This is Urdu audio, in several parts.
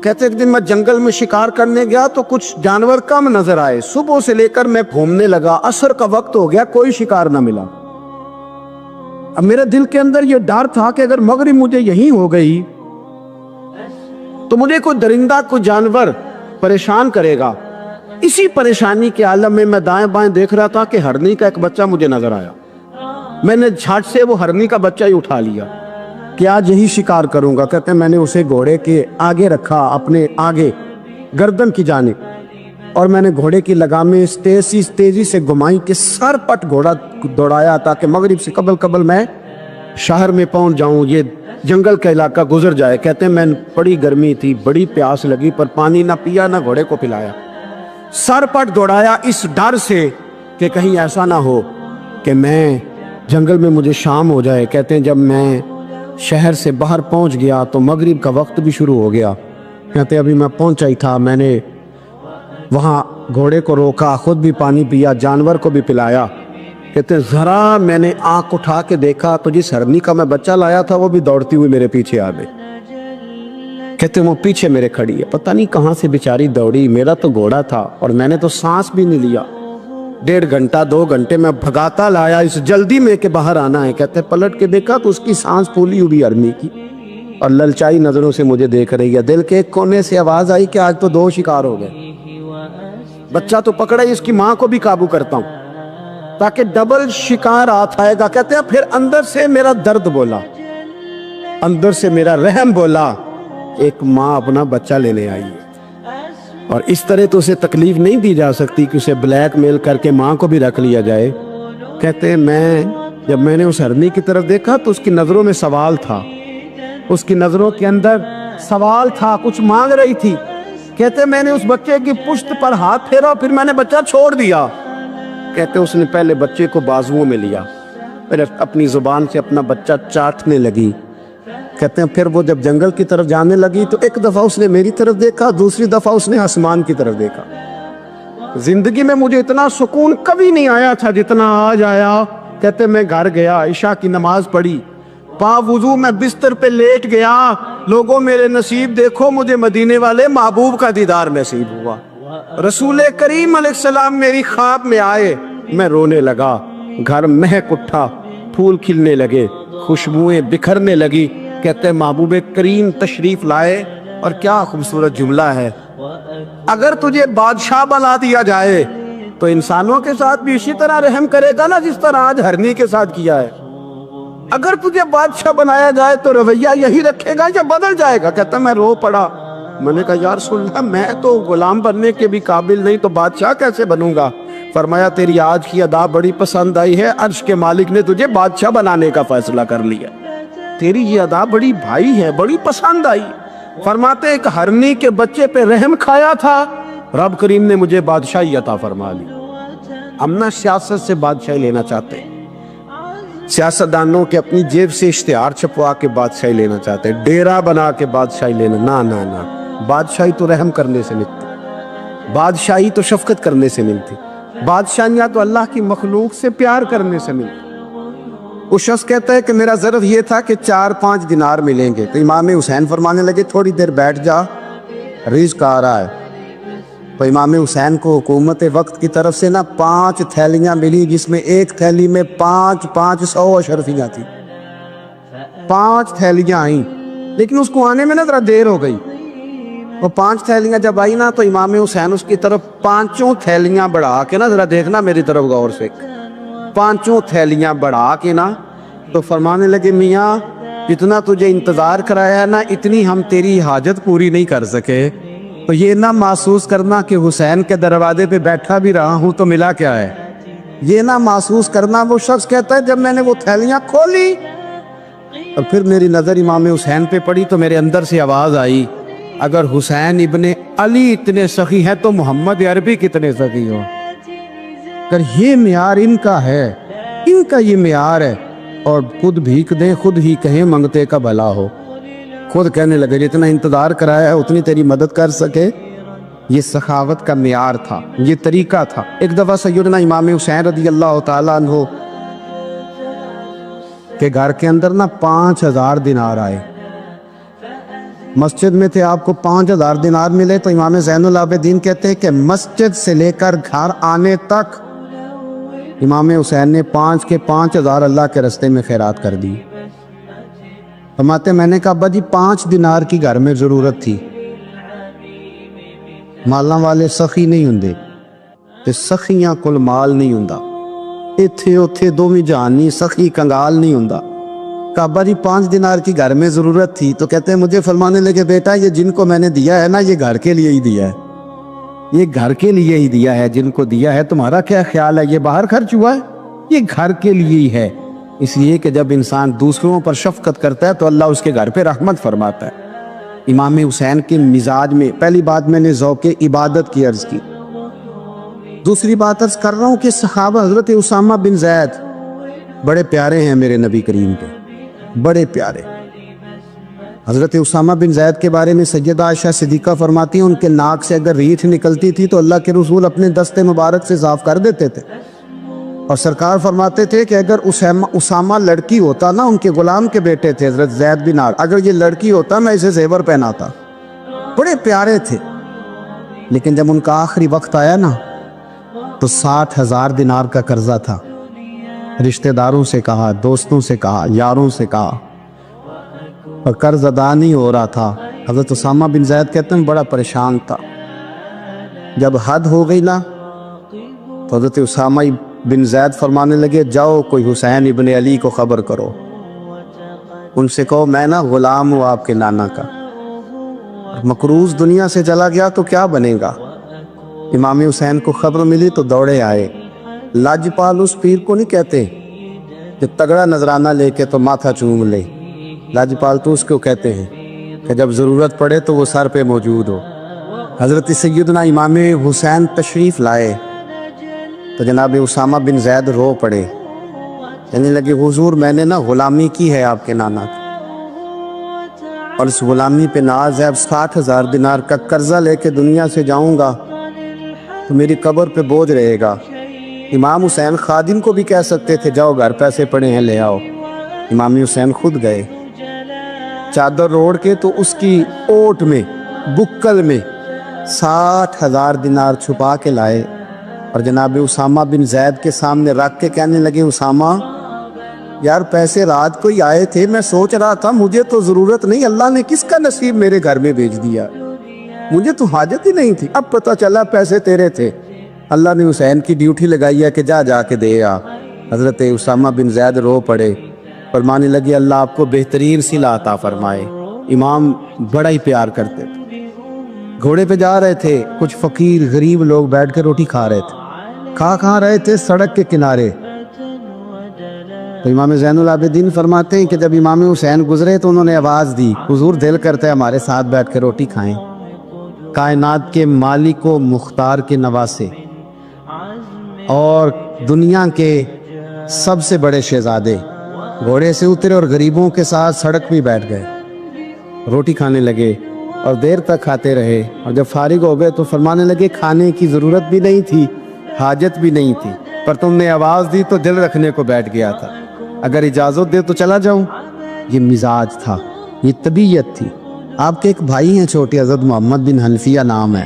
کہتے ایک دن میں جنگل میں شکار کرنے گیا تو کچھ جانور کم نظر آئے، صبح سے لے کر میں گھومنے لگا، عصر کا وقت ہو گیا، کوئی شکار نہ ملا۔ اب میرے دل کے اندر یہ ڈر تھا کہ اگر مغرب مجھے یہیں ہو گئی تو مجھے کوئی درندہ کوئی جانور پریشان کرے گا۔ اسی پریشانی کے عالم میں میں دائیں بائیں دیکھ رہا تھا کہ ہرنی کا ایک بچہ مجھے نظر آیا۔ میں نے جھٹ سے وہ ہرنی کا بچہ ہی اٹھا لیا کہ آج یہی شکار کروں گا۔ کہتے ہیں میں نے اسے گھوڑے کے آگے رکھا، اپنے آگے گردن کی جانب، اور میں نے گھوڑے کی لگامیں تیزی سے گھمائی کہ سر پٹ گھوڑا دوڑایا تاکہ مغرب سے قبل میں شہر میں پہنچ جاؤں، یہ جنگل کا علاقہ گزر جائے۔ کہتے ہیں میں بڑی گرمی تھی، بڑی پیاس لگی، پر پانی نہ پیا نہ گھوڑے کو پلایا، سر پٹ دوڑایا اس ڈر سے کہ کہیں ایسا نہ ہو کہ میں جنگل میں مجھے شام ہو جائے۔ کہتے ہیں جب میں شہر سے باہر پہنچ گیا تو مغرب کا وقت بھی شروع ہو گیا۔ کہتے ہیں ابھی میں پہنچا ہی تھا، میں نے وہاں گھوڑے کو روکا، خود بھی پانی پیا، جانور کو بھی پلایا۔ کہتے ہیں ذرا میں نے آنکھ اٹھا کے دیکھا تو جس ہرنی کا میں بچہ لایا تھا وہ بھی دوڑتی ہوئی میرے پیچھے آ گئی۔ کہتے ہیں وہ پیچھے میرے کھڑی ہے، پتہ نہیں کہاں سے بیچاری دوڑی، میرا تو گھوڑا تھا اور میں نے تو سانس بھی نہیں لیا۔ 1.5 گھنٹہ 2 گھنٹے میں بھگاتا لایا اس جلدی میں کہ باہر آنا ہے۔ کہتے ہیں پلٹ کے دیکھا تو اس کی سانس پھولی ہوئی ہرنی کی اور للچائی نظروں سے مجھے دیکھ رہی ہے۔ دل کے ایک کونے سے آواز آئی کہ آج تو 2 شکار ہو گئے۔ بچہ تو پکڑا ہی، اس کی ماں کو بھی قابو کرتا ہوں تاکہ ڈبل شکار ہاتھ آئے گا۔ کہتے ہیں پھر اندر سے میرا درد بولا، اندر سے میرا رحم بولا، ایک ماں اپنا بچہ لینے آئی ہے اور اس طرح تو اسے تکلیف نہیں دی جا سکتی کہ اسے بلیک میل کر کے ماں کو بھی رکھ لیا جائے۔ کہتے ہیں جب میں نے اس ہرنی کی طرف دیکھا تو اس کی نظروں میں سوال تھا، اس کی نظروں کے اندر سوال تھا، کچھ مانگ رہی تھی۔ کہتے ہیں میں نے اس بچے کی پشت پر ہاتھ پھیرا، پھر میں نے بچہ چھوڑ دیا۔ کہتے ہیں اس نے پہلے بچے کو بازوؤں میں لیا، پھر اپنی زبان سے اپنا بچہ چاٹنے لگی۔ کہتے ہیں پھر وہ جب جنگل کی طرف جانے لگی تو ایک دفعہ اس نے میری طرف دیکھا، دوسری دفعہ اس نے آسمان کی طرف دیکھا۔ زندگی میں مجھے اتنا سکون کبھی نہیں آیا تھا جتنا آج آیا۔ کہتے ہیں میں گھر گیا، عشاء کی نماز پڑھی، پا وضو میں بستر پہ لیٹ گیا۔ لوگوں میرے نصیب دیکھو، مجھے مدینے والے محبوب کا دیدار نصیب ہوا۔ رسول کریم علیہ السلام میری خواب میں آئے، میں رونے لگا، گھر مہک اٹھا، پھول کھلنے لگے، خوشبوئیں بکھرنے لگی۔ کہتے ہیں محبوب کریم تشریف لائے اور کیا خوبصورت جملہ ہے، اگر تجھے بادشاہ بنا دیا جائے تو انسانوں کے ساتھ بھی اسی طرح رحم کرے گا نا جس طرح آج ہرنی کے ساتھ کیا ہے۔ اگر تجھے بادشاہ بنایا جائے تو رویہ یہی رکھے گا یا بدل جائے گا؟ کہتا میں رو پڑا، میں نے کہا یا رسول اللہ میں تو غلام بننے کے بھی قابل نہیں، تو بادشاہ کیسے بنوں گا؟ فرمایا تیری آج کی ادا بڑی پسند آئی ہے، عرش کے مالک نے تجھے بادشاہ بنانے کا فیصلہ کر لیا، تیری یہ ادا بڑی بھائی ہے، بڑی پسند آئی۔ فرماتے ایک ہرنی کے بچے پہ رحم کھایا تھا، رب کریم نے مجھے بادشاہی عطا فرما لی۔ ہم نہ سیاست سے بادشاہی لینا چاہتے، سیاستدانوں کے اپنی جیب سے اشتہار چھپوا کے بادشاہی لینا چاہتے، ڈیرا بنا کے بادشاہی لینا، نہ بادشاہی تو رحم کرنے سے ملتی، بادشاہی تو شفقت کرنے سے ملتی، بادشاہیاں تو اللہ کی مخلوق سے پیار کرنے سے ملتی۔ وہ شخص کہتا ہے کہ میرا ظرف یہ تھا کہ 4-5 دینار ملیں گے، تو امام حسین فرمانے لگے تھوڑی دیر بیٹھ جا، رزق آ رہا ہے۔ تو امام حسین کو حکومت وقت کی طرف سے 5 تھیلیاں ملی، جس میں ایک تھیلی میں 500 اشرفیاں تھیں، 5 تھیلیاں آئیں، لیکن اس کو آنے میں ذرا دیر ہو گئی۔ وہ 5 تھیلیاں جب آئی تو امام حسین اس کی طرف 5 تھیلیاں بڑھا کے ذرا دیکھنا میری طرف غور سے، 5 تھیلیاں بڑھا کے تو فرمانے لگے میاں جتنا تجھے انتظار کرایا ہے اتنی ہم تیری حاجت پوری نہیں کر سکے، تو یہ نہ محسوس کرنا کہ حسین کے دروازے پہ بیٹھا بھی رہا ہوں تو ملا کیا ہے، یہ نہ محسوس کرنا۔ وہ شخص کہتا ہے جب میں نے وہ تھیلیاں کھولی اور پھر میری نظر امام حسین پہ پڑی تو میرے اندر سے آواز آئی اگر حسین ابن علی اتنے سخی ہیں تو محمد عربی کتنے سخی ہو۔ اگر یہ معیار ان کا ہے، ان کا یہ معیار ہے، اور خود بھیک دیں خود ہی کہیں منگتے کا بھلا ہو، خود کہنے لگے جتنا انتظار کرایا ہے اتنی تیری مدد کر سکے۔ یہ سخاوت کا معیار تھا، یہ طریقہ تھا۔ ایک دفعہ سیدنا امام حسین رضی اللہ تعالیٰ عنہ کے گھر کے اندر 5000 دینار آئے، مسجد میں تھے، آپ کو 5000 دینار ملے تو امام زین العابدین کہتے ہیں کہ مسجد سے لے کر گھر آنے تک امام حسین نے 5 کے 5000 اللہ کے راستے میں خیرات کر دی۔ فرماتے میں نے کہا ابا جی 5 دینار کی گھر میں ضرورت تھی، مالاں والے سخی نہیں ہوندے تے سخیاں کل مال نہیں ہوندا، ایتھے اوتھے دوویں جہان نہیں، سخی کنگال نہیں ہوندا۔ کہا ابا جی 5 دینار کی گھر میں ضرورت تھی، تو کہتے ہیں مجھے فرمانے لگے بیٹا یہ جن کو میں نے دیا ہے نا یہ گھر کے لیے ہی دیا ہے، یہ گھر کے لیے ہی دیا ہے، جن کو دیا ہے تمہارا کیا خیال ہے یہ باہر خرچ ہوا ہے؟ یہ گھر کے لیے ہی ہے۔ اس لیے کہ جب انسان دوسروں پر شفقت کرتا ہے تو اللہ اس کے گھر پہ رحمت فرماتا ہے۔ امام حسین کے مزاج میں پہلی بات میں نے ذوق عبادت کی عرض کی، دوسری بات عرض کر رہا ہوں کہ صحابہ حضرت اسامہ بن زید بڑے پیارے ہیں میرے نبی کریم کے، بڑے پیارے۔ حضرت اسامہ بن زید کے بارے میں سیدہ عائشہ صدیقہ فرماتی ہیں ان کے ناک سے اگر ریٹھ نکلتی تھی تو اللہ کے رسول اپنے دست مبارک سے صاف کر دیتے تھے، اور سرکار فرماتے تھے کہ اگر اسامہ لڑکی ہوتا نا، ان کے غلام کے بیٹے تھے حضرت زید بن عامر، اگر یہ لڑکی ہوتا میں اسے زیور پہناتا۔ بڑے پیارے تھے، لیکن جب ان کا آخری وقت آیا نا تو 60,000 دینار کا قرضہ تھا، رشتہ داروں سے کہا، دوستوں سے کہا، یاروں سے کہا، اور قرض ادا نہیں ہو رہا تھا۔ حضرت اسامہ بن زید کہتے ہیں بڑا پریشان تھا۔ جب حد ہو گئی نا تو حضرت اسامہ بن زید فرمانے لگے جاؤ کوئی حسین ابن علی کو خبر کرو، ان سے کہو میں نا غلام ہوں آپ کے نانا کا، مقروض دنیا سے چلا گیا تو کیا بنے گا۔ امام حسین کو خبر ملی تو دوڑے آئے۔ لاجپال اس پیر کو نہیں کہتے کہ تگڑا نذرانہ لے کے تو ماتھا چوم لے، لاجپال تو اس کو کہتے ہیں کہ جب ضرورت پڑے تو وہ سر پہ موجود ہو۔ حضرت سیدنا امام حسین تشریف لائے تو جناب اسامہ بن زید رو پڑے، کہنے لگے حضور میں نے نا غلامی کی ہے آپ کے نانا کی، اور اس غلامی پہ ناز ہے، اب 60,000 دینار کا قرضہ لے کے دنیا سے جاؤں گا تو میری قبر پہ بوجھ رہے گا۔ امام حسین خادم کو بھی کہہ سکتے تھے جاؤ گھر پیسے پڑے ہیں لے آؤ، امام حسین خود گئے، چادر روڑ کے تو اس کی اوٹ میں بکل میں 60,000 دینار چھپا کے لائے، اور جناب اسامہ بن زید کے سامنے رکھ کے کہنے لگے اسامہ یار پیسے رات کو ہی آئے تھے، میں سوچ رہا تھا مجھے تو ضرورت نہیں، اللہ نے کس کا نصیب میرے گھر میں بھیج دیا، مجھے تو حاجت ہی نہیں تھی، اب پتہ چلا پیسے تیرے تھے، اللہ نے حسین کی ڈیوٹی لگائی ہے کہ جا کے دے آ۔ حضرت اسامہ بن زید رو پڑے، فرمانے لگے اللہ آپ کو بہترین صلہ عطا فرمائے۔ امام بڑا ہی پیار کرتے تھے، گھوڑے پہ جا رہے تھے، کچھ فقیر غریب لوگ بیٹھ کے روٹی کھا رہے تھے، کھا رہے تھے سڑک کے کنارے، تو امام زین العابدین فرماتے ہیں کہ جب امام حسین گزرے تو انہوں نے آواز دی حضور دل کرتا ہے ہمارے ساتھ بیٹھ کے روٹی کھائیں۔ کائنات کے مالک و مختار کے نواسے اور دنیا کے سب سے بڑے شہزادے گھوڑے سے اترے اور غریبوں کے ساتھ سڑک پہ بیٹھ گئے، روٹی کھانے لگے اور دیر تک کھاتے رہے، اور جب فارغ ہو گئے تو فرمانے لگے کھانے کی ضرورت بھی نہیں تھی، حاجت بھی نہیں تھی، پر تم نے آواز دی تو دل رکھنے کو بیٹھ گیا تھا، اگر اجازت دے تو چلا جاؤں۔ یہ مزاج تھا، یہ طبیعت تھی۔ آپ کے ایک بھائی ہیں چھوٹے، حضرت محمد بن حنفیہ نام ہے،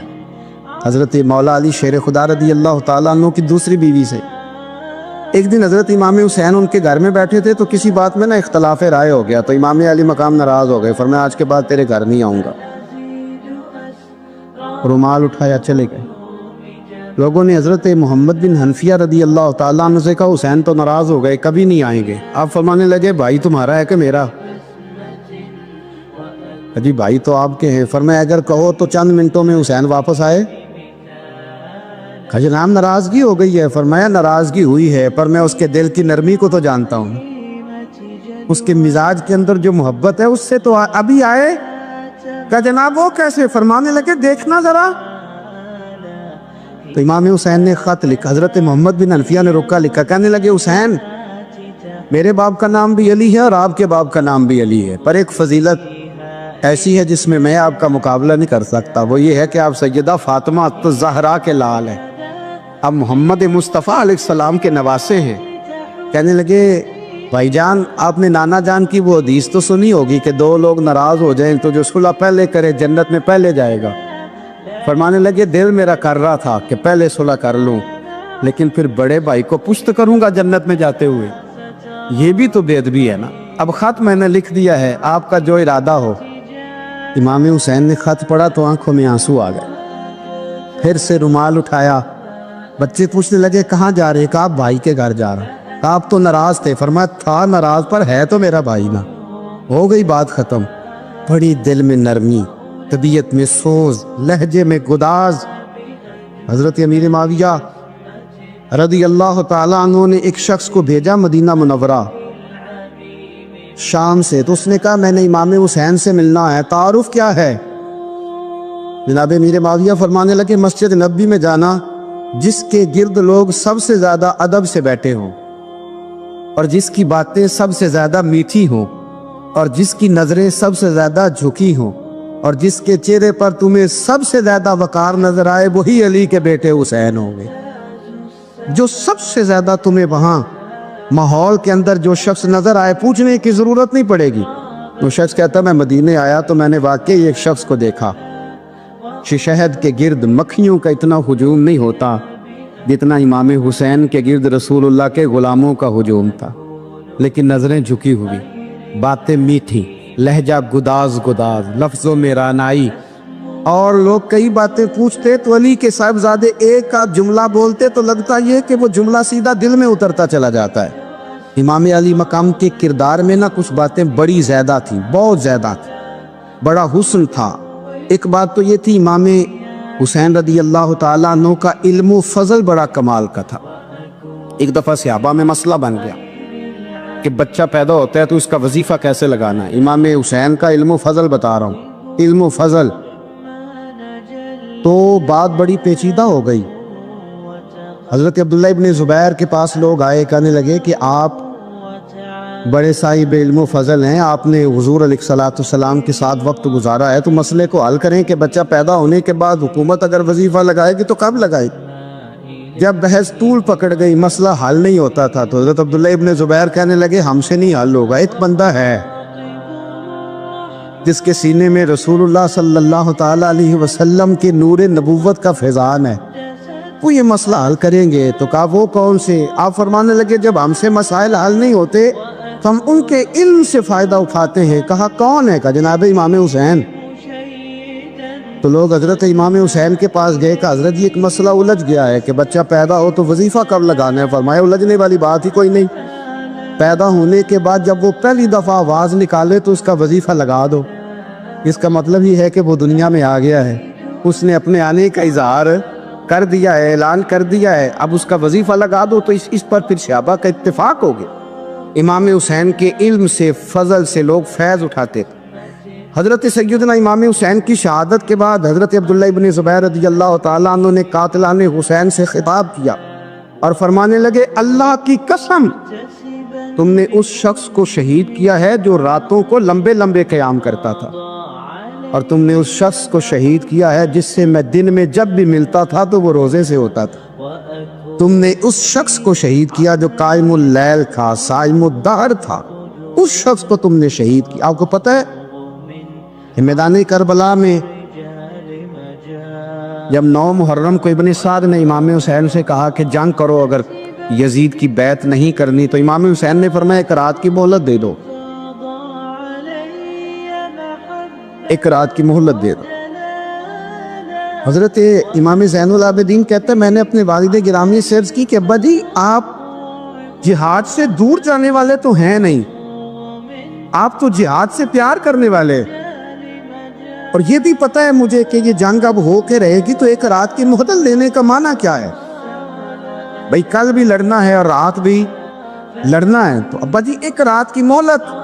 حضرت مولا علی شیر خدا رضی اللہ تعالیٰ عنہ کی دوسری بیوی سے۔ ایک دن حضرت امام حسین ان کے گھر میں بیٹھے تھے تو کسی بات میں نا اختلاف رائے ہو گیا، تو امام علی مقام ناراض ہو گئے، فرمایا آج کے بعد تیرے گھر نہیں آؤں گا، رومال اٹھایا چلے گئے۔ لوگوں نے حضرت محمد بن حنفیہ رضی اللہ تعالیٰ عنہ سے کہا حسین تو ناراض ہو گئے، کبھی نہیں آئیں گے۔ آپ فرمانے لگے بھائی تمہارا ہے کہ میرا؟ جی بھائی تو آپ کے ہیں۔ فرمایا اگر کہو تو چند منٹوں میں حسین واپس آئے۔ جناب ناراضگی ہو گئی ہے۔ فرمایا ناراضگی ہوئی ہے پر میں اس کے دل کی نرمی کو تو جانتا ہوں، اس کے مزاج کے اندر جو محبت ہے اس سے تو ابھی آئے۔ کہا جناب وہ کیسے؟ فرمانے لگے دیکھنا ذرا۔ تو امام حسین نے خط لکھا، حضرت محمد بن حنفیہ نے رکا لکھا، کہنے لگے حسین میرے باپ کا نام بھی علی ہے اور آپ کے باپ کا نام بھی علی ہے، پر ایک فضیلت ایسی ہے جس میں آپ کا مقابلہ نہیں کر سکتا، وہ یہ ہے کہ آپ سیدہ فاطمہ الزہرا کے لال ہیں، آپ محمد مصطفیٰ علیہ السلام کے نواسے ہیں۔ کہنے لگے بھائی جان آپ نے نانا جان کی وہ حدیث تو سنی ہوگی کہ دو لوگ ناراض ہو جائیں تو جو صلح پہلے کرے جنت میں پہلے جائے گا۔ فرمانے لگے دل میرا کر رہا تھا کہ پہلے صلح کر لوں، لیکن پھر بڑے بھائی کو پشت کروں گا جنت میں جاتے ہوئے، یہ بھی تو بے ادبی ہے نا۔ اب خط میں نے لکھ دیا ہے، آپ کا جو ارادہ ہو۔ امام حسین نے خط پڑھا تو آنکھوں میں آنسو آ گئے، پھر سے رومال اٹھایا۔ بچے پوچھنے لگے کہاں جا رہے؟ کہا بھائی کے گھر جا رہا۔ کہا آپ تو ناراض تھے؟ فرمایا تھا ناراض، پر ہے تو میرا بھائی نا۔ ہو گئی بات ختم۔ بڑی دل میں نرمی، طبیعت میں سوز، لہجے میں گداز۔ حضرت امیر معاویہ رضی اللہ تعالیٰ عنہ نے ایک شخص کو بھیجا مدینہ منورہ شام سے، تو اس نے کہا میں نے امام حسین سے ملنا ہے، تعارف کیا ہے؟ جناب امیر معاویہ فرمانے لگے مسجد نبوی میں جانا جس کے گرد لوگ سب سے زیادہ ادب سے بیٹھے ہوں، اور جس کی باتیں سب سے زیادہ میٹھی ہوں، اور جس کی نظریں سب سے زیادہ جھکی ہوں، اور جس کے چہرے پر تمہیں سب سے زیادہ وقار نظر آئے، وہی علی کے بیٹے حسین ہوں گے۔ جو سب سے زیادہ تمہیں وہاں ماحول کے اندر جو شخص نظر آئے، پوچھنے کی ضرورت نہیں پڑے گی۔ وہ شخص کہتا میں مدینے آیا تو میں نے واقعی ایک شخص کو دیکھا، شہد کے گرد مکھیوں کا اتنا ہجوم نہیں ہوتا جتنا امام حسین کے گرد رسول اللہ کے غلاموں کا ہجوم تھا، لیکن نظریں جھکی ہوئی، باتیں میٹھی، لہجہ گداز گداز، لفظوں میں رانائی، اور لوگ کئی باتیں پوچھتے تو علی کے صاحبزادے ایک کا جملہ بولتے تو لگتا یہ کہ وہ جملہ سیدھا دل میں اترتا چلا جاتا ہے۔ امام علی مقام کے کردار میں نہ کچھ باتیں بڑی زیادہ تھیں، بہت زیادہ تھیں، بڑا حسن تھا۔ ایک بات تو یہ تھی امام حسین رضی اللہ تعالیٰ عنہ کا علم و فضل بڑا کمال کا تھا۔ ایک دفعہ صحابہ میں مسئلہ بن گیا کہ بچہ پیدا ہوتا ہے تو اس کا وظیفہ کیسے لگانا ہے۔ امام حسین کا علم و فضل بتا رہا ہوں، علم و فضل، تو بات بڑی پیچیدہ ہو گئی۔ حضرت عبداللہ ابن زبیر کے پاس لوگ آئے، کہنے لگے کہ آپ بڑے صاحب علم و فضل ہیں، آپ نے حضور علیہ الصلوۃ والسلام کے ساتھ وقت گزارا ہے، تو مسئلے کو حل کریں کہ بچہ پیدا ہونے کے بعد حکومت اگر وظیفہ لگائے گی تو کب لگائے گی؟ جب بحث طول پکڑ گئی، مسئلہ حل نہیں ہوتا تھا، تو حضرت عبداللہ ابن زبیر کہنے لگے ہم سے نہیں حل ہوگا، ایک بندہ ہے جس کے سینے میں رسول اللہ صلی اللہ تعالیٰ علیہ وسلم کے نور نبوت کا فیضان ہے، وہ یہ مسئلہ حل کریں گے۔ تو کہا وہ کون سے؟ آپ فرمانے لگے جب ہم سے مسائل حل نہیں ہوتے تو ہم ان کے علم سے فائدہ اٹھاتے ہیں۔ کہا کون ہے؟ کہا جناب امام حسین۔ تو لوگ حضرت امام حسین کے پاس گئے، کہ حضرت یہ ایک مسئلہ الجھ گیا ہے کہ بچہ پیدا ہو تو وظیفہ کب لگانا ہے؟ فرمایا الجھنے والی بات ہی کوئی نہیں، پیدا ہونے کے بعد جب وہ پہلی دفعہ آواز نکالے تو اس کا وظیفہ لگا دو۔ اس کا مطلب یہ ہے کہ وہ دنیا میں آ گیا ہے، اس نے اپنے آنے کا اظہار کر دیا ہے، اعلان کر دیا ہے، اب اس کا وظیفہ لگا دو۔ تو اس پر پھر صحابہ کا اتفاق ہو گیا۔ امام حسین کے علم سے، فضل سے لوگ فیض اٹھاتے تھے۔ حضرت سیدنا امام حسین کی شہادت کے بعد حضرت عبداللہ ابن زبیر رضی اللہ تعالیٰ عنہ نے قاتلان حسین سے خطاب کیا اور فرمانے لگے اللہ کی قسم تم نے اس شخص کو شہید کیا ہے جو راتوں کو لمبے لمبے قیام کرتا تھا، اور تم نے اس شخص کو شہید کیا ہے جس سے میں دن میں جب بھی ملتا تھا تو وہ روزے سے ہوتا تھا۔ تم نے اس شخص کو شہید کیا جو قائم اللیل تھا، صائم الدہر تھا، اس شخص کو تم نے شہید کیا۔ آپ کو پتہ ہے کہ میدان کربلا میں جب 9 محرم کو ابن سعد نے امام حسین سے کہا کہ جنگ کرو اگر یزید کی بیعت نہیں کرنی، تو امام حسین نے فرمایا ایک رات کی مہلت دے دو، ایک رات کی مہلت دے دو۔ حضرت امام زین العابدین کہتے ہیں میں نے اپنے والد گرامی سے عرض کی کہ ابا جی آپ جہاد سے دور جانے والے تو ہیں نہیں، آپ تو جہاد سے پیار کرنے والے، اور یہ بھی پتہ ہے مجھے کہ یہ جنگ اب ہو کے رہے گی، تو ایک رات کی مہلت لینے کا معنی کیا ہے؟ بھئی کل بھی لڑنا ہے اور رات بھی لڑنا ہے، تو ابا جی ایک رات کی مہلت۔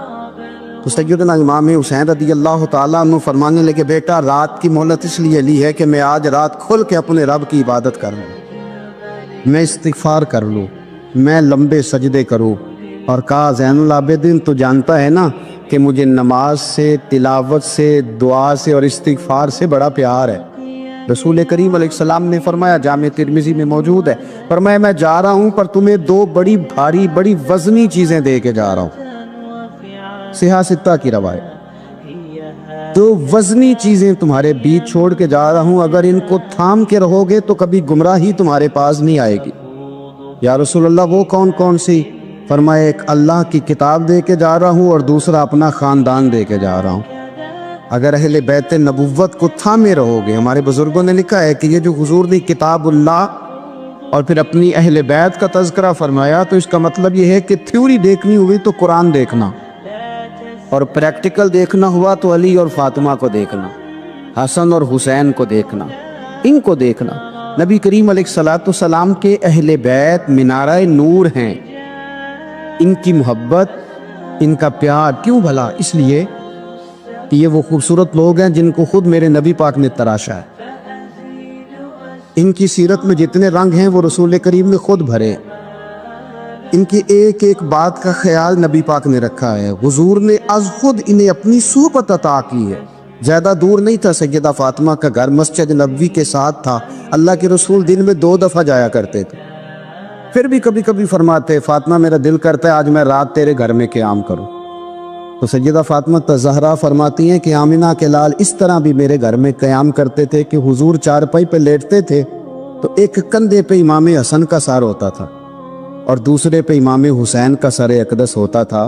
تو سیدنا امام حسین رضی اللہ تعالیٰ عنہ فرمانے لگے بیٹا رات کی مہلت اس لیے لی ہے کہ میں آج رات کھل کے اپنے رب کی عبادت کر لوں، میں استغفار کر لوں، میں لمبے سجدے کروں۔ اور کہا زین العابدین تو جانتا ہے نا کہ مجھے نماز سے، تلاوت سے، دعا سے اور استغفار سے بڑا پیار ہے، رسول کریم علیہ السلام نے فرمایا، جامع ترمذی میں موجود ہے، فرمایا میں جا رہا ہوں پر تمہیں دو بڑی بھاری بڑی وزنی چیزیں دے کے جا رہا ہوں، صحیح ستہ کی روایت، دو وزنی چیزیں تمہارے بیچ چھوڑ کے جا رہا ہوں، اگر ان کو تھام کے رہو گے تو کبھی گمراہی تمہارے پاس نہیں آئے گی۔ یا رسول اللہ وہ کون کون سی؟ فرمایا ایک اللہ کی کتاب دے کے جا رہا ہوں اور دوسرا اپنا خاندان دے کے جا رہا ہوں۔ اگر اہل بیت نبوت کو تھامے رہو گے، ہمارے بزرگوں نے لکھا ہے کہ یہ جو حضور نے کتاب اللہ اور پھر اپنی اہل بیت کا تذکرہ فرمایا تو اس کا مطلب یہ ہے کہ تھیوری دیکھنی ہوئی تو قرآن دیکھنا، اور پریکٹیکل دیکھنا ہوا تو علی اور فاطمہ کو دیکھنا، حسن اور حسین کو دیکھنا، ان کو دیکھنا۔ نبی کریم علیہ السلام کے اہل بیت منارہ نور ہیں، ان کی محبت، ان کا پیار کیوں بھلا؟ اس لیے کہ یہ وہ خوبصورت لوگ ہیں جن کو خود میرے نبی پاک نے تراشا ہے۔ ان کی سیرت میں جتنے رنگ ہیں وہ رسول کریم نے خود بھرے، ان کی ایک ایک بات کا خیال نبی پاک نے رکھا ہے، حضور نے از خود انہیں اپنی صحبت عطا کی ہے۔ زیادہ دور نہیں تھا سیدہ فاطمہ کا گھر، مسجد نبوی کے ساتھ تھا، اللہ کے رسول دن میں 2 دفعہ جایا کرتے تھے۔ پھر بھی کبھی کبھی فرماتے، فاطمہ میرا دل کرتا ہے آج میں رات تیرے گھر میں قیام کروں، تو سیدہ فاطمہ زہرا فرماتی ہیں کہ آمنہ کے لال اس طرح بھی میرے گھر میں قیام کرتے تھے کہ حضور چارپائی پہ لیٹتے تھے تو ایک کندھے پہ امام حسن کا سر ہوتا تھا اور دوسرے پہ امام حسین کا سر اقدس ہوتا تھا،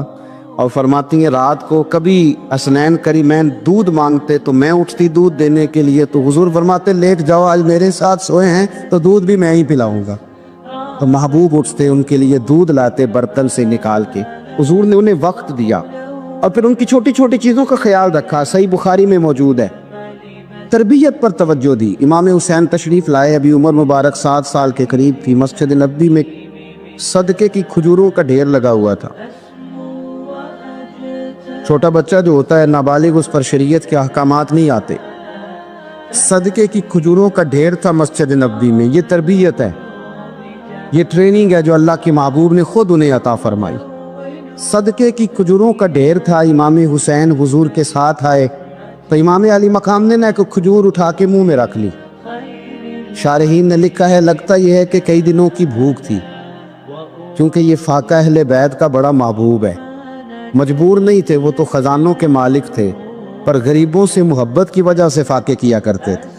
اور فرماتی ہیں رات کو کبھی حسنین کریمین دودھ مانگتے تو میں اٹھتی دودھ دینے کے لیے، تو حضور فرماتے لیٹ جاؤ آج میرے ساتھ سوئے ہیں تو دودھ بھی میں ہی پلاؤں گا، تو محبوب اٹھتے ان کے لیے دودھ لاتے برتن سے نکال کے، حضور نے انہیں وقت دیا اور پھر ان کی چھوٹی چھوٹی چیزوں کا خیال رکھا۔ صحیح بخاری میں موجود ہے، تربیت پر توجہ دی۔ امام حسین تشریف لائے، ابھی عمر مبارک 7 سال کے قریب تھی، مسجد نبوی میں صدقے کی کھجوروں کا ڈھیر لگا ہوا تھا۔ چھوٹا بچہ جو ہوتا ہے نابالغ، اس پر شریعت کے احکامات نہیں آتے، صدقے کی کھجوروں کا ڈھیر تھا مسجد نبوی میں۔ یہ تربیت ہے، یہ ٹریننگ ہے جو اللہ کے محبوب نے خود انہیں عطا فرمائی۔ صدقے کی کھجوروں کا ڈھیر تھا، امام حسین حضور کے ساتھ آئے تو امام علی مقام نے نہ ایک کھجور اٹھا کے منہ میں رکھ لی۔ شارحین نے لکھا ہے لگتا یہ ہے کہ کئی دنوں کی بھوک تھی، کیونکہ یہ فاقہ اہل بیت کا بڑا محبوب ہے، مجبور نہیں تھے، وہ تو خزانوں کے مالک تھے، پر غریبوں سے محبت کی وجہ سے فاقے کیا کرتے تھے،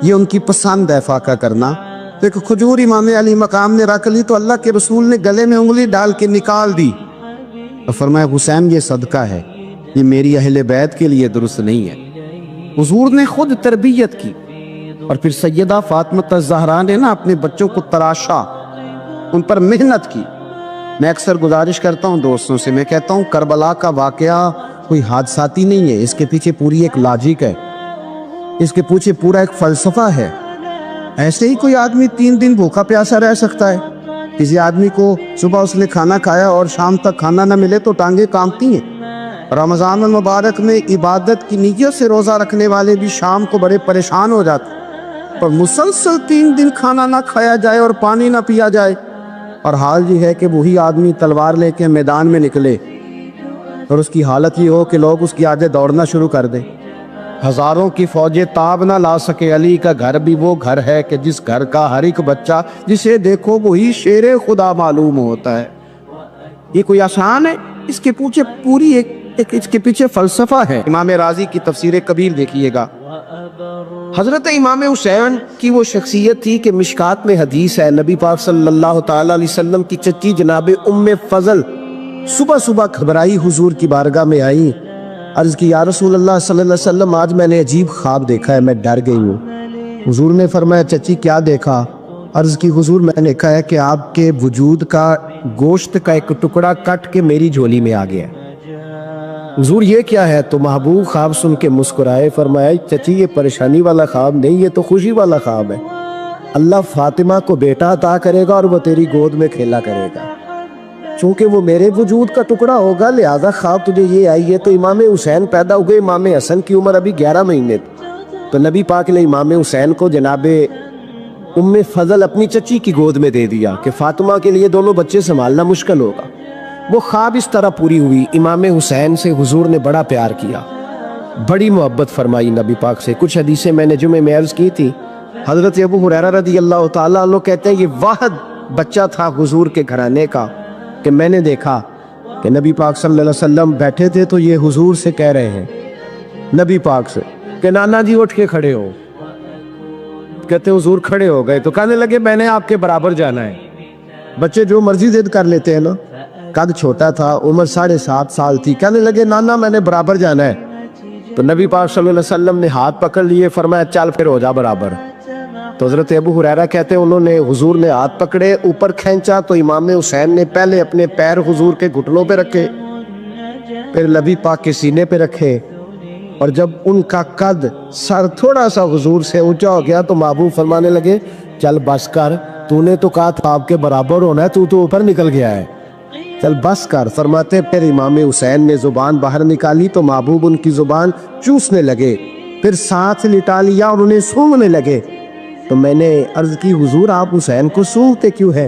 یہ ان کی پسند ہے فاقہ کرنا۔ تو ایک کھجور امام علی مقام نے رکھ لی تو اللہ کے رسول نے گلے میں انگلی ڈال کے نکال دی اور فرمایا حسین یہ صدقہ ہے، یہ میری اہل بیت کے لیے درست نہیں ہے۔ حضور نے خود تربیت کی، اور پھر سیدہ فاطمہ الزہرا نے نا اپنے بچوں کو تراشا، ان پر محنت کی۔ میں اکثر گزارش کرتا ہوں دوستوں سے، میں کہتا ہوں کربلا کا واقعہ کوئی حادثاتی نہیں ہے، اس کے پیچھے پوری ایک لاجک ہے، اس کے پیچھے پورا ایک فلسفہ ہے۔ ایسے ہی کوئی آدمی 3 دن بھوکا پیاسا رہ سکتا ہے؟ کسی آدمی کو صبح اس نے کھانا کھایا اور شام تک کھانا نہ ملے تو ٹانگیں کانپتی ہیں۔ رمضان المبارک میں عبادت کی نیت سے روزہ رکھنے والے بھی شام کو بڑے پریشان ہو جاتے ہیں، پر مسلسل 3 دن کھانا نہ کھایا جائے اور پانی نہ پیا جائے، اور حال یہ ہے کہ وہی آدمی تلوار لے کے میدان میں نکلے اور اس کی حالت یہ ہو کہ لوگ اس کی آگے دوڑنا شروع کر دیں، ہزاروں کی فوجیں تاب نہ لا سکے۔ علی کا گھر بھی وہ گھر ہے کہ جس گھر کا ہر ایک بچہ جسے دیکھو وہی شیر خدا معلوم ہوتا ہے۔ یہ کوئی آسان ہے؟ اس کے پیچھے پوری اس کے پیچھے فلسفہ ہے۔ امام راضی کی تفسیر کبیر دیکھیے گا، حضرت امام حسین کی وہ شخصیت تھی کہ مشکات میں حدیث ہے، نبی پاک صلی اللہ تعالی علیہ وسلم کی چچی جناب ام فضل صبح صبح گھبرائی حضور کی بارگاہ میں آئی، عرض کی یا رسول اللہ صلی اللہ علیہ وسلم آج میں نے عجیب خواب دیکھا ہے، میں ڈر گئی ہوں۔ حضور نے فرمایا چچی کیا دیکھا؟ عرض کی حضور میں نے کہا ہے کہ آپ کے وجود کا گوشت کا ایک ٹکڑا کٹ کے میری جھولی میں آ گیا۔ حضور یہ کیا ہے؟ تو محبوب خواب سن کے مسکرائے، فرمایا چچی یہ پریشانی والا خواب نہیں، یہ تو خوشی والا خواب ہے، اللہ فاطمہ کو بیٹا عطا کرے گا اور وہ تیری گود میں کھیلا کرے گا، چونکہ وہ میرے وجود کا ٹکڑا ہوگا لہذا خواب تجھے یہ آئی ہے۔ تو امام حسین پیدا ہوئے، امام حسن کی عمر ابھی 11 مہینے تھی، تو نبی پاک نے امام حسین کو جناب ام فضل اپنی چچی کی گود میں دے دیا کہ فاطمہ کے لیے دونوں بچے سنبھالنا مشکل ہوگا۔ وہ خواب اس طرح پوری ہوئی۔ امام حسین سے حضور نے بڑا پیار کیا، بڑی محبت فرمائی نبی پاک سے۔ کچھ حدیثیں میں نے جمعے میں عرض کی تھی حضرت ابو ہریرہ رضی اللہ تعالیٰ عنہ کہتے ہیں یہ واحد بچہ تھا حضور کے گھرانے کا کہ میں نے دیکھا کہ نبی پاک صلی اللہ علیہ وسلم بیٹھے تھے تو یہ حضور سے کہہ رہے ہیں، نبی پاک سے کہ نانا جی اٹھ کے کھڑے ہو. کہتے حضور کھڑے ہو گئے تو کہنے لگے میں نے آپ کے برابر جانا ہے. بچے جو مرضی ضد کر لیتے ہیں نا. قد چھوٹا تھا، عمر 7.5 سال تھی. کہنے لگے نانا میں نے برابر جانا ہے. تو نبی پاک صلی اللہ علیہ وسلم نے ہاتھ پکڑ لیے، فرمایا چل پھر ہو جا برابر. تو حضرت ابو ہریرہ کہتے ہیں انہوں نے حضور نے ہاتھ پکڑے، اوپر کھینچا تو امام حسین نے پہلے اپنے پیر حضور کے گھٹنوں پہ رکھے، پھر نبی پاک کے سینے پہ رکھے، اور جب ان کا قد سر تھوڑا سا حضور سے اونچا ہو گیا تو محبوب فرمانے لگے چل بس کر، تو نے تو کہا تھا آپ کے برابر ہونا ہے، تو اوپر نکل گیا ہے، چل بس کر. فرماتے پھر امام حسین نے زبان باہر نکالی تو محبوب ان کی زبان چوسنے لگے، پھر ساتھ لٹا لیا اور انہیں سونگھنے لگے. تو میں نے عرض کی حضور آپ حسین کو سونگھتے کیوں ہے؟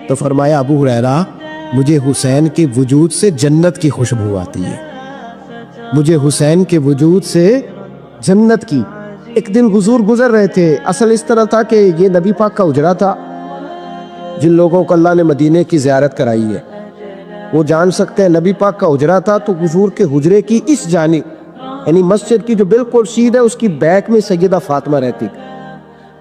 تو فرمایا ابو ہریرہ مجھے حسین کے وجود سے جنت کی خوشبو آتی ہے، مجھے حسین کے وجود سے جنت کی. ایک دن حضور گزر رہے تھے، اصل اس طرح تھا کہ یہ نبی پاک کا حجرہ تھا. جن لوگوں کو اللہ نے مدینے کی زیارت کرائی ہے وہ جان سکتے ہیں نبی پاک کا حجرہ تھا. تو حضور کے حجرے کی اس جانب یعنی مسجد کی جو بالکل سیدھ ہے اس کی بیک میں سیدہ فاطمہ رہتی.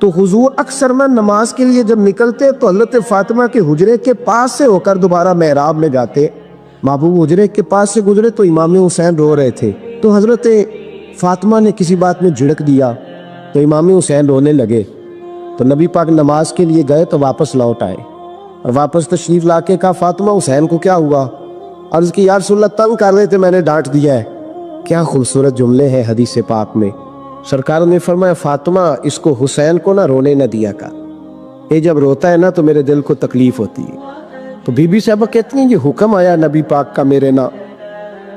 تو حضور اکثر میں نماز کے لیے جب نکلتے تو حضرت فاطمہ کے حجرے کے پاس سے ہو کر دوبارہ محراب میں جاتے. محبوب حجرے کے پاس سے گزرے تو امام حسین رو رہے تھے، تو حضرت فاطمہ نے کسی بات میں جھڑک دیا تو امام حسین رونے لگے. تو نبی پاک نماز کے لیے گئے تو واپس لوٹ آئے اور واپس تشریف لا کے کہا فاطمہ حسین کو کیا ہوا؟ عرض کی یا رسول اللہ تنگ کر رہے تھے میں نے ڈانٹ دیا ہے. کیا خوبصورت جملے ہیں حدیث پاک میں. سرکار نے فرمایا فاطمہ اس کو حسین کو نہ رونے نہ دیا کر، یہ جب روتا ہے نا تو میرے دل کو تکلیف ہوتی ہے. تو بی بی صاحبہ کہتی ہیں یہ حکم آیا نبی پاک کا میرے نا،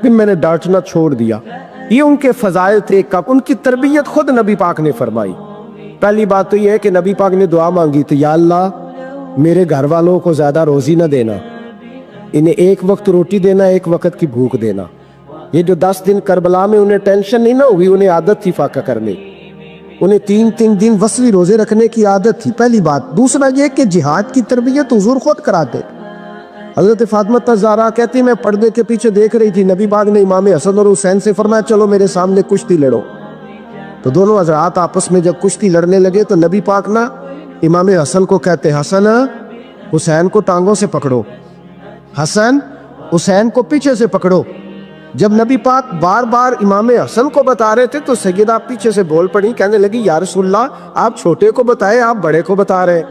پھر میں نے ڈانٹنا چھوڑ دیا. یہ ان کے فضائل تھے، ان کی تربیت خود نبی پاک نے فرمائی. پہلی بات تو یہ ہے کہ نبی پاک نے دعا مانگی تو یا اللہ میرے گھر والوں کو زیادہ روزی نہ دینا، انہیں ایک وقت روٹی دینا، ایک وقت کی بھوک دینا. یہ جو 10 دن کربلا میں انہیں ٹینشن نہیں نہ ہوئی، انہیں عادت تھی فاقہ کرنے، انہیں 3 دن وصلی روزے رکھنے کی عادت تھی. پہلی بات. دوسرا یہ کہ جہاد کی تربیت حضور خود کراتے. حضرت فاطمہ الزہرا کہتی میں پردے کے پیچھے دیکھ رہی تھی، نبی پاک نے امام حسن اور حسین سے فرمایا چلو میرے سامنے کشتی لڑو. تو دونوں حضرات آپس میں جب کشتی لڑنے لگے تو نبی پاک نا امام حسن کو کہتے حسن حسین کو ٹانگوں سے پکڑو، حسن حسین کو پیچھے سے پکڑو. جب نبی پاک بار بار امام حسن کو بتا رہے تھے تو سیدہ پیچھے سے بول پڑی، کہنے لگی یا رسول اللہ آپ چھوٹے کو بتائے آپ بڑے کو بتا رہے.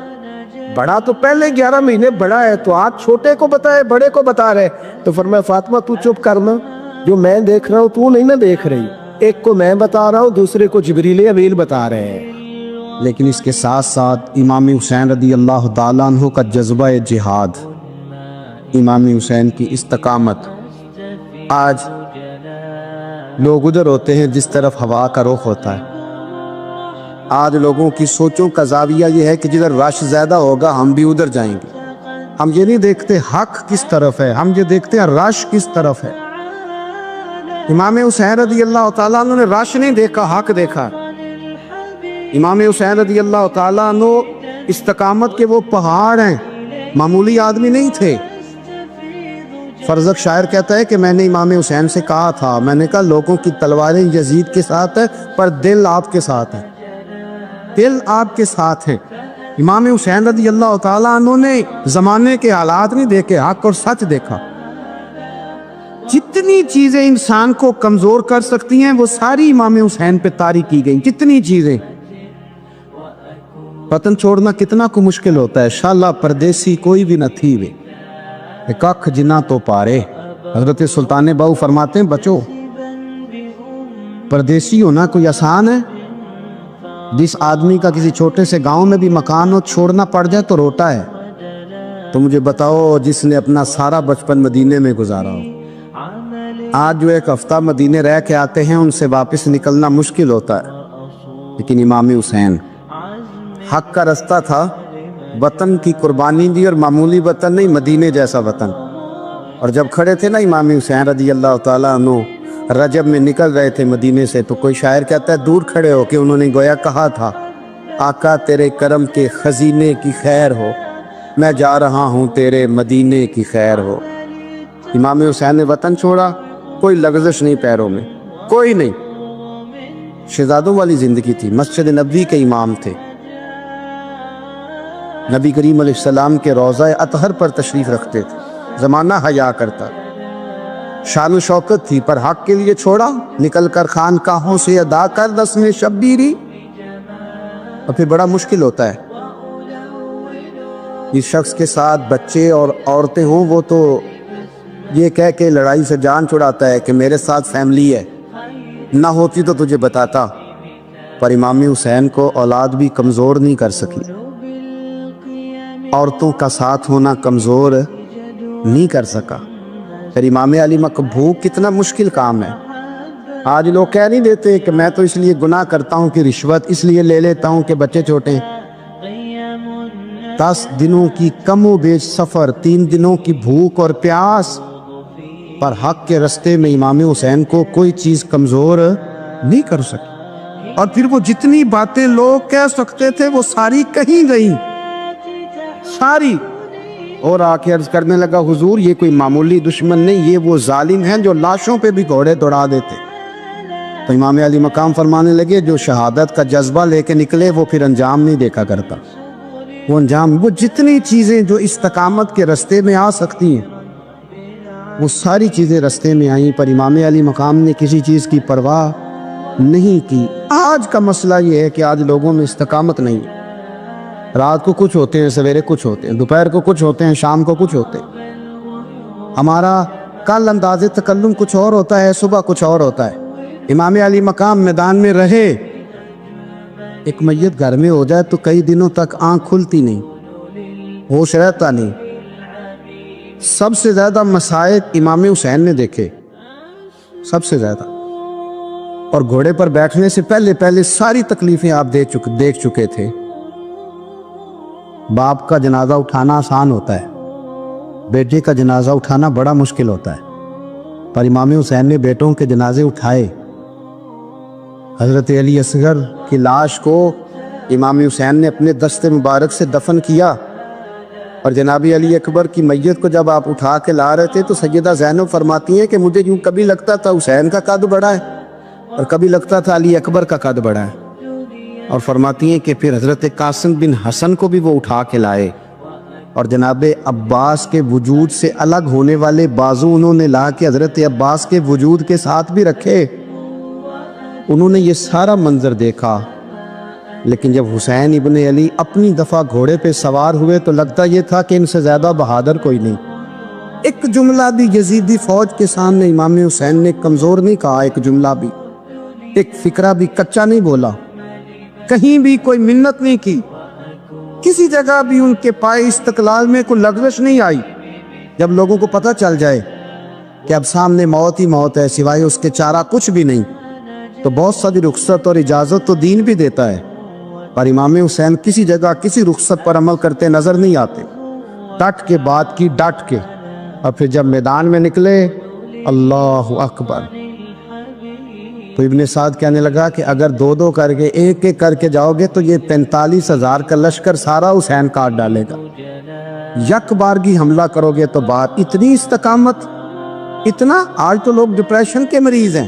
بڑا تو پہلے 11 مہینے بڑا ہے تو آپ چھوٹے کو بتائے بڑے کو بتا رہے. تو فرمایا فاطمہ تو چپ کرنا، جو میں دیکھ رہا ہوں تو نہیں نہ دیکھ رہی، ایک کو میں بتا رہا ہوں دوسرے کو جبریل امین بتا رہے ہیں. لیکن اس کے ساتھ ساتھ امام حسین رضی اللہ تعالیٰ عنہ کا جذبہ جہاد، امام حسین کی استقامت. آج لوگ ادھر ہوتے ہیں جس طرف ہوا کا رخ ہوتا ہے. آج لوگوں کی سوچوں کا زاویہ یہ ہے کہ جدھر رش زیادہ ہوگا ہم بھی ادھر جائیں گے. ہم یہ نہیں دیکھتے حق کس طرف ہے، ہم یہ دیکھتے ہیں رش کس طرف ہے. امام حسین رضی اللہ تعالیٰ عنہ نے رش نہیں دیکھا، حق دیکھا. امام حسین رضی اللہ تعالیٰ عنہ استقامت کے وہ پہاڑ ہیں، معمولی آدمی نہیں تھے. فرزق شاعر کہتا ہے کہ میں نے امام حسین سے کہا تھا، میں نے کہا لوگوں کی تلواریں یزید کے ساتھ ہے پر دل آپ کے ساتھ ہے، دل آپ کے ساتھ ہے. امام حسین رضی اللہ تعالیٰ عنہ نے زمانے کے حالات نہیں دیکھے، حق اور سچ دیکھا. جتنی چیزیں انسان کو کمزور کر سکتی ہیں وہ ساری امام حسین پہ طاری کی گئیں. جتنی چیزیں وطن چھوڑنا کتنا کو مشکل ہوتا ہے. شالا پردیسی کوئی بھی نہ تھی وے ککھ جنا تو پارے. حضرت سلطان باؤ فرماتے ہیں بچو پردیسی ہونا کوئی آسان ہے؟ جس آدمی کا کسی چھوٹے سے گاؤں میں بھی مکان ہو چھوڑنا پڑ جائے تو روتا ہے. تو مجھے بتاؤ جس نے اپنا سارا بچپن مدینے میں گزارا ہو، آج جو ایک ہفتہ مدینے رہ کے آتے ہیں ان سے واپس نکلنا مشکل ہوتا ہے. لیکن امام حسین حق کا رستہ تھا، وطن کی قربانی دی، اور معمولی وطن نہیں مدینے جیسا وطن. اور جب کھڑے تھے نا امام حسین رضی اللہ تعالیٰ عنہ رجب میں نکل رہے تھے مدینے سے، تو کوئی شاعر کہتا ہے دور کھڑے ہو کہ انہوں نے گویا کہا تھا آقا تیرے کرم کے خزینے کی خیر ہو، میں جا رہا ہوں تیرے مدینے کی خیر ہو۔ امام حسین نے وطن چھوڑا، کوئی لغزش نہیں پیروں میں، کوئی نہیں۔ شہزادوں والی زندگی تھی، مسجد نبوی کے امام تھے، نبی کریم علیہ السلام کے روضہ اطہر پر تشریف رکھتے تھے، زمانہ حیا کرتا، شان و شوکت تھی، پر حق کے لیے چھوڑا، نکل کر خانقاہوں سے ادا کر رسم شبیری، اور پھر بڑا مشکل ہوتا ہے۔ جس شخص کے ساتھ بچے اور عورتیں ہوں وہ تو یہ کہہ کے لڑائی سے جان چھڑاتا ہے کہ میرے ساتھ فیملی ہے، نہ ہوتی تو تجھے بتاتا، پر امام حسین کو اولاد بھی کمزور نہیں کر سکی، عورتوں کا ساتھ ہونا کمزور نہیں کر سکا۔ پھر امام علی مقبوق کتنا مشکل کام ہے۔ آج لوگ کہہ نہیں دیتے کہ میں تو اس لیے گناہ کرتا ہوں کہ رشوت اس لیے لے لیتا ہوں کہ بچے چھوٹے ہیں۔ 10 دنوں کی کم و بیش سفر، 3 دنوں کی بھوک اور پیاس، پر حق کے رستے میں امام حسین کو کوئی چیز کمزور نہیں کر سکی۔ اور پھر وہ جتنی باتیں لوگ کہہ سکتے تھے وہ ساری کہیں گئی، ساری۔ اور آ کے عرض کرنے لگا حضور یہ کوئی معمولی دشمن نہیں، یہ وہ ظالم ہیں جو لاشوں پہ بھی گھوڑے دوڑا دیتے۔ تو امام علی مقام فرمانے لگے جو شہادت کا جذبہ لے کے نکلے وہ پھر انجام نہیں دیکھا کرتا، وہ انجام، وہ جتنی چیزیں جو استقامت کے رستے میں آ سکتی ہیں وہ ساری چیزیں رستے میں آئیں، پر امام علی مقام نے کسی چیز کی پرواہ نہیں کی۔ آج کا مسئلہ یہ ہے کہ آج لوگوں میں استقامت نہیں ہے، رات کو کچھ ہوتے ہیں، سویرے کچھ ہوتے ہیں، دوپہر کو کچھ ہوتے ہیں، شام کو کچھ ہوتے ہیں۔ ہمارا کل انداز تکلم کچھ اور ہوتا ہے، صبح کچھ اور ہوتا ہے۔ امام علی مقام میدان میں رہے، ایک میت گھر میں ہو جائے تو کئی دنوں تک آنکھ کھلتی نہیں، ہوش رہتا نہیں۔ سب سے زیادہ مسائل امام حسین نے دیکھے، سب سے زیادہ، اور گھوڑے پر بیٹھنے سے پہلے ساری تکلیفیں آپ دیکھ چکے تھے۔ باپ کا جنازہ اٹھانا آسان ہوتا ہے، بیٹے کا جنازہ اٹھانا بڑا مشکل ہوتا ہے، پر امام حسین نے بیٹوں کے جنازے اٹھائے۔ حضرت علی اصغر کی لاش کو امام حسین نے اپنے دست مبارک سے دفن کیا، اور جناب علی اکبر کی میت کو جب آپ اٹھا کے لا رہے تھے تو سیدہ زینب فرماتی ہیں کہ مجھے یوں کبھی لگتا تھا حسین کا قد بڑا ہے اور کبھی لگتا تھا علی اکبر کا قد بڑا ہے، اور فرماتی ہیں کہ پھر حضرت قاسم بن حسن کو بھی وہ اٹھا کے لائے، اور جناب عباس کے وجود سے الگ ہونے والے بازو انہوں نے لا کے حضرت عباس کے وجود کے ساتھ بھی رکھے۔ انہوں نے یہ سارا منظر دیکھا، لیکن جب حسین ابن علی اپنی دفعہ گھوڑے پہ سوار ہوئے تو لگتا یہ تھا کہ ان سے زیادہ بہادر کوئی نہیں۔ ایک جملہ بھی یزیدی فوج کے سامنے امام حسین نے کمزور نہیں کہا، ایک جملہ بھی، ایک فکرہ بھی کچا نہیں بولا، کہیں بھی کوئی منت نہیں کی، کسی جگہ بھی ان کے پائے استقلال میں کوئی لغزش نہیں آئی۔ جب لوگوں کو پتہ چل جائے کہ اب سامنے موت ہی موت ہے، سوائے اس کے چارہ کچھ بھی نہیں، تو بہت ساری رخصت اور اجازت تو دین بھی دیتا ہے، پر امام حسین کسی جگہ کسی رخصت پر عمل کرتے نظر نہیں آتے، ڈٹ کے بات کی، ڈٹ کے۔ اور پھر جب میدان میں نکلے، اللہ اکبر، تو ابن سعد کہنے لگا کہ اگر 2 کر کے ایک کر کے جاؤ گے تو یہ 45,000 کا لشکر سارا حسین کاٹ ڈالے گا، یک بارگی حملہ کرو گے تو بات۔ اتنی استقامت، اتنا۔ آج تو لوگ ڈپریشن کے مریض ہیں،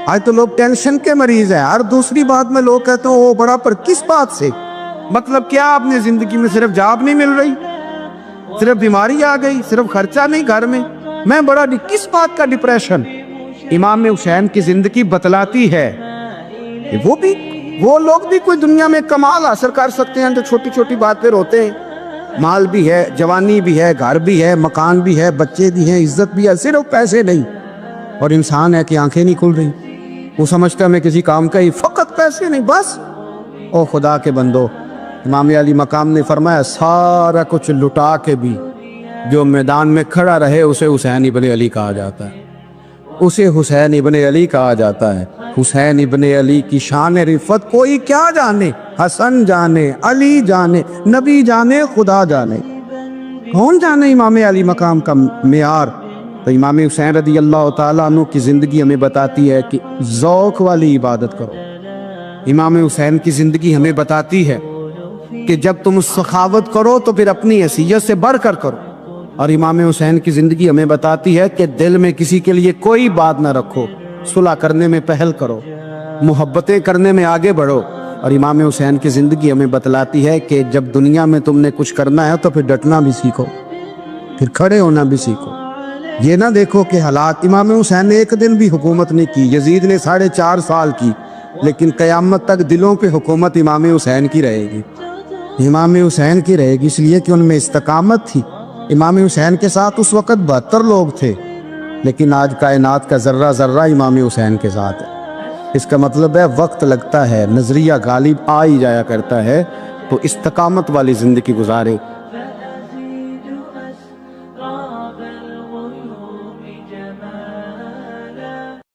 آج تو لوگ ٹینشن کے مریض ہیں، ہر دوسری بات میں لوگ کہتے ہیں وہ بڑا، پر کس بات سے؟ مطلب کیا آپ نے زندگی میں صرف جاب نہیں مل رہی، صرف بیماری آ گئی، صرف خرچہ نہیں گھر میں بڑا، کس بات کا ڈپریشن؟ امام حسین کی زندگی بتلاتی ہے کہ وہ لوگ بھی کوئی دنیا میں کمال حاصل کر سکتے ہیں جو چھوٹی چھوٹی بات پہ روتے ہیں۔ مال بھی ہے، جوانی بھی ہے، گھر بھی ہے، مکان بھی ہے، بچے بھی ہیں، عزت بھی ہے، صرف پیسے نہیں۔ اور انسان ہے کہ آنکھیں نہیں کھل رہی، وہ سمجھتا ہے میں کسی کام کا ہی، فقط پیسے نہیں بس۔ او خدا کے بندو، امام علی مقام نے فرمایا سارا کچھ لٹا کے بھی جو میدان میں کھڑا رہے اسے حسین ابن علی کہا جاتا ہے، اسے حسین ابن علی کہا جاتا ہے۔ حسین ابن علی کی شان رفت کوئی کیا جانے، حسن جانے، علی جانے، نبی جانے، خدا جانے، کون جانے امام علی مقام کا معیار۔ تو امام حسین رضی اللہ تعالیٰ عنہ کی زندگی ہمیں بتاتی ہے کہ ذوق والی عبادت کرو، امام حسین کی زندگی ہمیں بتاتی ہے کہ جب تم سخاوت کرو تو پھر اپنی حیثیت سے بڑھ کر کرو، اور امام حسین کی زندگی ہمیں بتاتی ہے کہ دل میں کسی کے لیے کوئی بات نہ رکھو، صلح کرنے میں پہل کرو، محبتیں کرنے میں آگے بڑھو۔ اور امام حسین کی زندگی ہمیں بتلاتی ہے کہ جب دنیا میں تم نے کچھ کرنا ہے تو پھر ڈٹنا بھی سیکھو، پھر کھڑے ہونا بھی سیکھو۔ یہ نہ دیکھو کہ حالات، امام حسین نے ایک دن بھی حکومت نہیں کی، یزید نے 4.5 سال کی، لیکن قیامت تک دلوں پہ حکومت امام حسین کی رہے گی، امام حسین کی رہے گی، اس لیے کہ ان میں استقامت تھی۔ امام حسین کے ساتھ اس وقت 72 لوگ تھے، لیکن آج کائنات کا ذرہ ذرہ امام حسین کے ساتھ ہے۔ اس کا مطلب ہے وقت لگتا ہے، نظریہ غالب آ ہی جایا کرتا ہے، تو استقامت والی زندگی گزارے۔